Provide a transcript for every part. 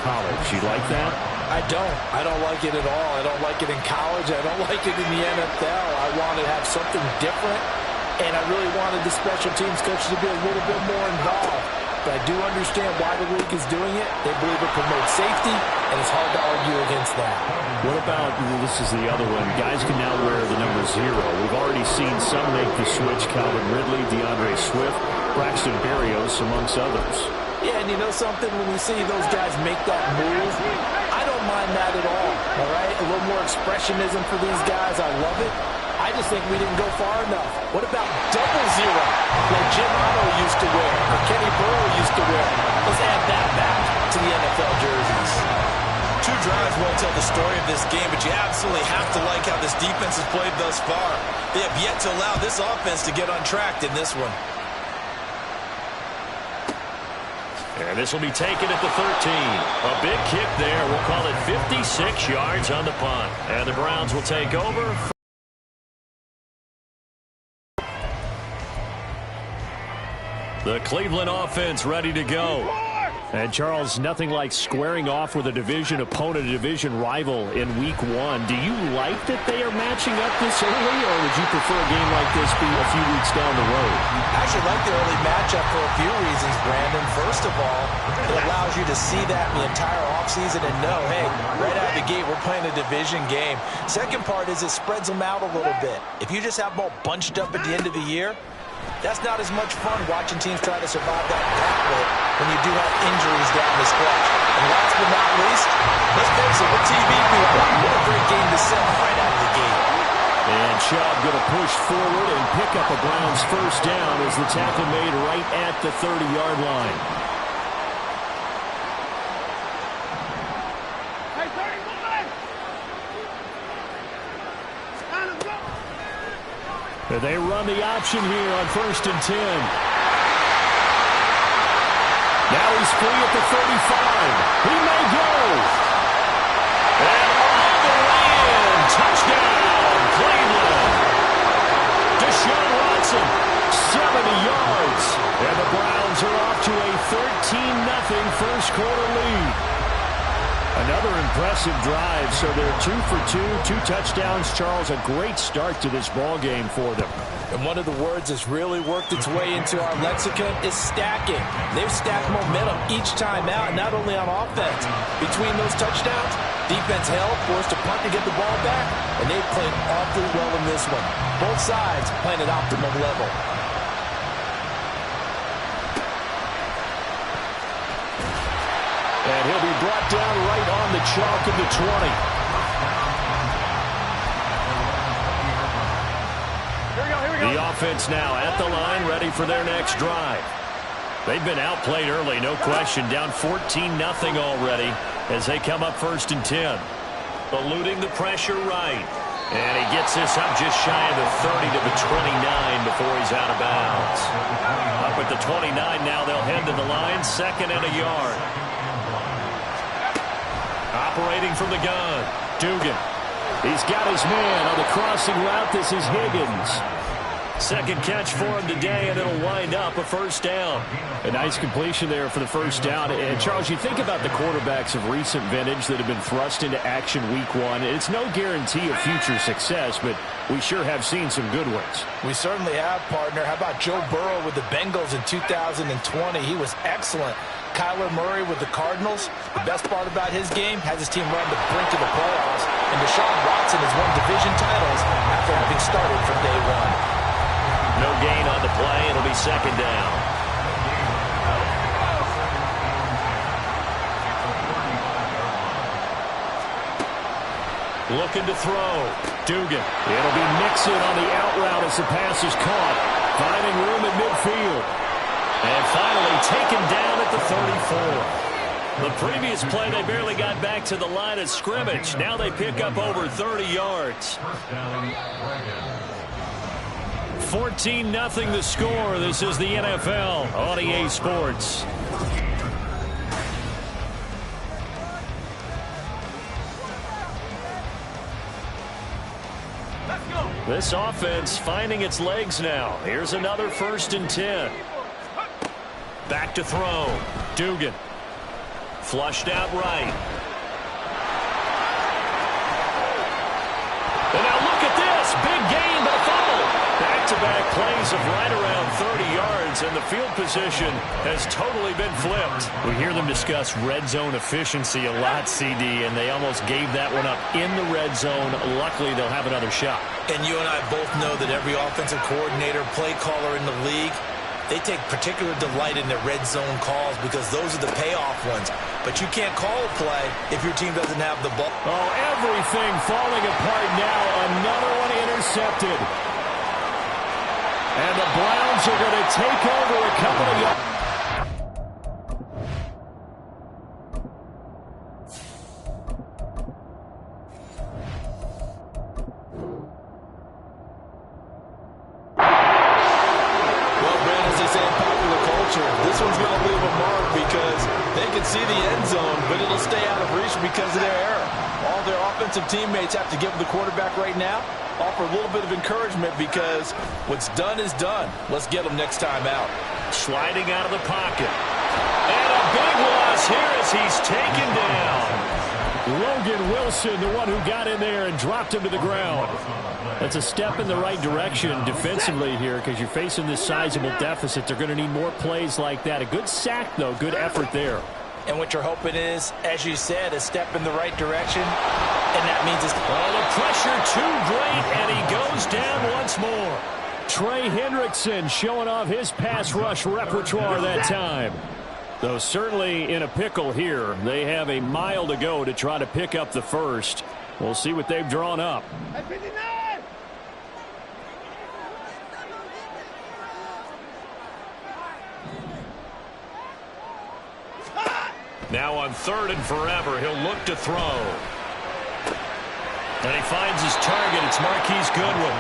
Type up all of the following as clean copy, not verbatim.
college. You like that? I don't. I don't like it at all. I don't like it in college. I don't like it in the NFL. I want to have something different, and I really wanted the special teams coach to be a little bit more involved. But I do understand why the league is doing it. They believe it promotes safety, and it's hard to argue against that. What about, this is the other one, guys can now wear the number 0. We've already seen some make the switch, Calvin Ridley, DeAndre Swift, Braxton Berrios, amongst others. Yeah, and you know something? When we see those guys make that move, I don't mind that at all right? A little more expressionism for these guys. I love it. I just think we didn't go far enough. What about double 0, like Jim Otto used to wear, or Kenny Burrow used to wear? Let's add that back to the NFL jerseys. 2 drives won't tell the story of this game, but you absolutely have to like how this defense has played thus far. They have yet to allow this offense to get untracked in this one. And this will be taken at the 13. A big kick there. We'll call it 56 yards on the punt. And the Browns will take over. The Cleveland offense ready to go. And, Charles, nothing like squaring off with a division opponent, a division rival in Week 1. Do you like that they are matching up this early, or would you prefer a game like this be a few weeks down the road? I actually like the early matchup for a few reasons, Brandon. First of all, it allows you to see that the entire offseason and know, hey, right out of the gate, we're playing a division game. Second part is it spreads them out a little bit. If you just have them all bunched up at the end of the year, that's not as much fun watching teams try to survive that gauntlet when you do have injuries down the stretch. And last but not least, let's face it, we're TV people. What a great game to set right out of the gate. And Chubb going to push forward and pick up a Browns first down as the tackle made right at the 30-yard line. They run the option here on 1st and 10. Now he's free at the 35. He may go. And all the way in. Touchdown, Cleveland. Deshaun Watson, 70 yards. And the Browns are off to a 13-0 first quarter lead. Another impressive drive, so they're 2 for 2, 2 touchdowns. Charles, a great start to this ball game for them. And one of the words that's really worked its way into our lexicon is stacking. They've stacked momentum each time out, not only on offense. Between those touchdowns, defense held, forced to punt to get the ball back, and they've played awfully well in this one. Both sides playing at optimum level. And he'll be brought down right on the chalk of the 20. Here we go. The offense now at the line, ready for their next drive. They've been outplayed early, no question. Down 14-0 already as they come up 1st and 10. Eluding the pressure right. And he gets this up just shy of the 30 to the 29 before he's out of bounds. Up at the 29 now, they'll head to the line, 2nd and a yard. Operating from the gun, Dugan. He's got his man on the crossing route. This is Higgins. Second catch for him today, and it'll wind up a first down. A nice completion there for the first down. And, Charles, you think about the quarterbacks of recent vintage that have been thrust into action Week 1. It's no guarantee of future success, but we sure have seen some good ones. We certainly have, partner. How about Joe Burrow with the Bengals in 2020? He was excellent. Kyler Murray with the Cardinals. The best part about his game has his team run the brink of the playoffs. And Deshaun Watson has won division titles after having started from day one. No gain on the play. It'll be 2nd down. Looking to throw. Dugan. It'll be Mixon on the out route as the pass is caught. Finding room at midfield. And finally taken down at the 34. The previous play, they barely got back to the line of scrimmage. Now they pick up over 30 yards. 14-0 the score. This is the NFL on EA Sports. This offense finding its legs now. Here's another 1st and 10. Back to throw. Dugan. Flushed out right. And now look at this. Big gain, but a fumble. Back-to-back plays of right around 30 yards, and the field position has totally been flipped. We hear them discuss red zone efficiency a lot, CD, and they almost gave that one up in the red zone. Luckily, they'll have another shot. And you and I both know that every offensive coordinator, play caller in the league, they take particular delight in their red zone calls because those are the payoff ones. But you can't call a play if your team doesn't have the ball. Oh, everything falling apart now. Another one intercepted. And the Browns are going to take over a couple of yards. This one's going to leave a mark because they can see the end zone, but it'll stay out of reach because of their error. All their offensive teammates have to give the quarterback right now, offer a little bit of encouragement because what's done is done. Let's get them next time out. Sliding out of the pocket. And a big loss here as he's taken down. Logan Wilson, the one who got in there and dropped him to the ground. That's a step in the right direction defensively here because you're facing this sizable deficit. They're going to need more plays like that. A good sack, though. Good effort there. And what you're hoping is, as you said, a step in the right direction. And that means it's... Oh, the pressure too great, and he goes down once more. Trey Hendrickson showing off his pass rush repertoire that time. Though certainly in a pickle here. They have a mile to go to try to pick up the first. We'll see what they've drawn up. Now on 3rd and forever, he'll look to throw. And he finds his target. It's Marquise Goodwin.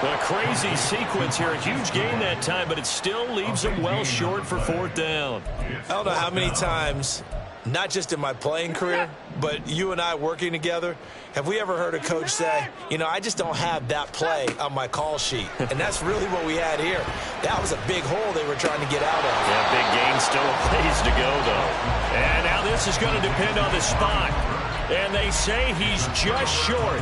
A crazy sequence here. A huge gain that time, but it still leaves him well short for 4th down. I don't know how many times, not just in my playing career, but you and I working together, have we ever heard a coach say, you know, I just don't have that play on my call sheet. And that's really what we had here. That was a big hole they were trying to get out of. Yeah, big gain, still a ways to go, though. And now this is going to depend on the spot. And they say he's just short.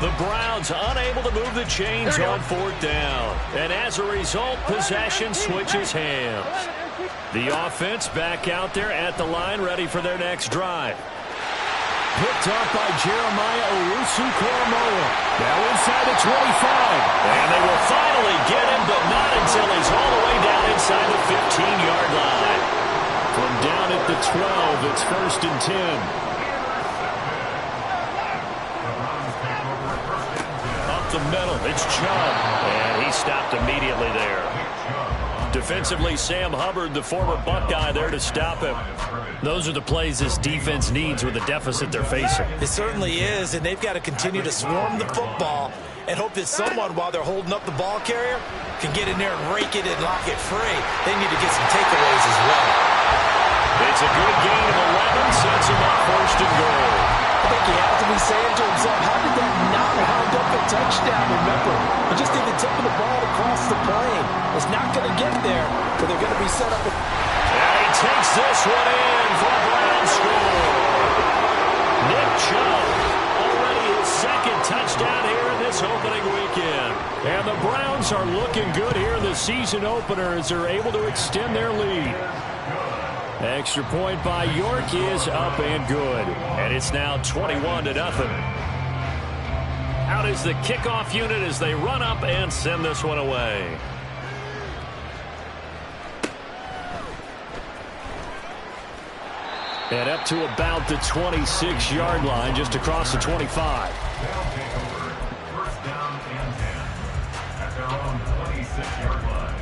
The Browns unable to move the chains on 4th down. And as a result, possession switches hands. The offense back out there at the line, ready for their next drive. Picked up by Jeremiah Owusu-Koramoah. Now inside the 25. And they will finally get him, but not until he's all the way down inside the 15-yard line. From down at the 12, it's 1st and 10. The middle, it's Chubb, and he stopped immediately there. Defensively, Sam Hubbard, the former Buckeye, there to stop him. Those are the plays this defense needs with the deficit they're facing. It certainly is, and they've got to continue to swarm the football and hope that someone, while they're holding up the ball carrier, can get in there and rake it and lock it free. They need to get some takeaways as well. It's a good gain of 11, sets him up 1st and goal. I think he has to be saying to himself, how did that not wind up a touchdown? Remember, he just did the tip of the ball across the plane. It's not going to get there, but they're going to be set up. And he takes this one in for a Browns score. Nick Chubb, already his 2nd touchdown here in this opening weekend. And the Browns are looking good here in the season opener as they're able to extend their lead. Extra point by York is up and good. And it's now 21-0. Out is the kickoff unit as they run up and send this one away. And up to about the 26-yard line, just across the 25. First down and 10 at their own 26-yard line.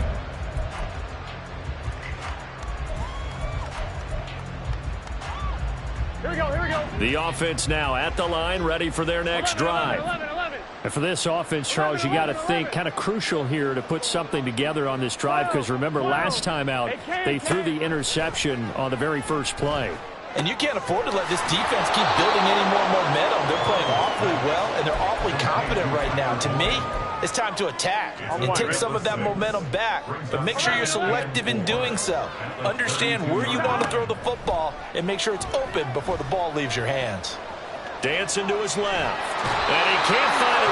Here we go. The offense now at the line, ready for their next drive. 11. And for this offense, Charles, you got to think kind of crucial here to put something together on this drive because remember last time out they threw the interception on the very first play. And you can't afford to let this defense keep building any more momentum. They're playing awfully well, and they're awfully confident right now. To me, it's time to attack and take some of that momentum back. But make sure you're selective in doing so. Understand where you want to throw the football and make sure it's open before the ball leaves your hands. Dancing to his left. And he can't find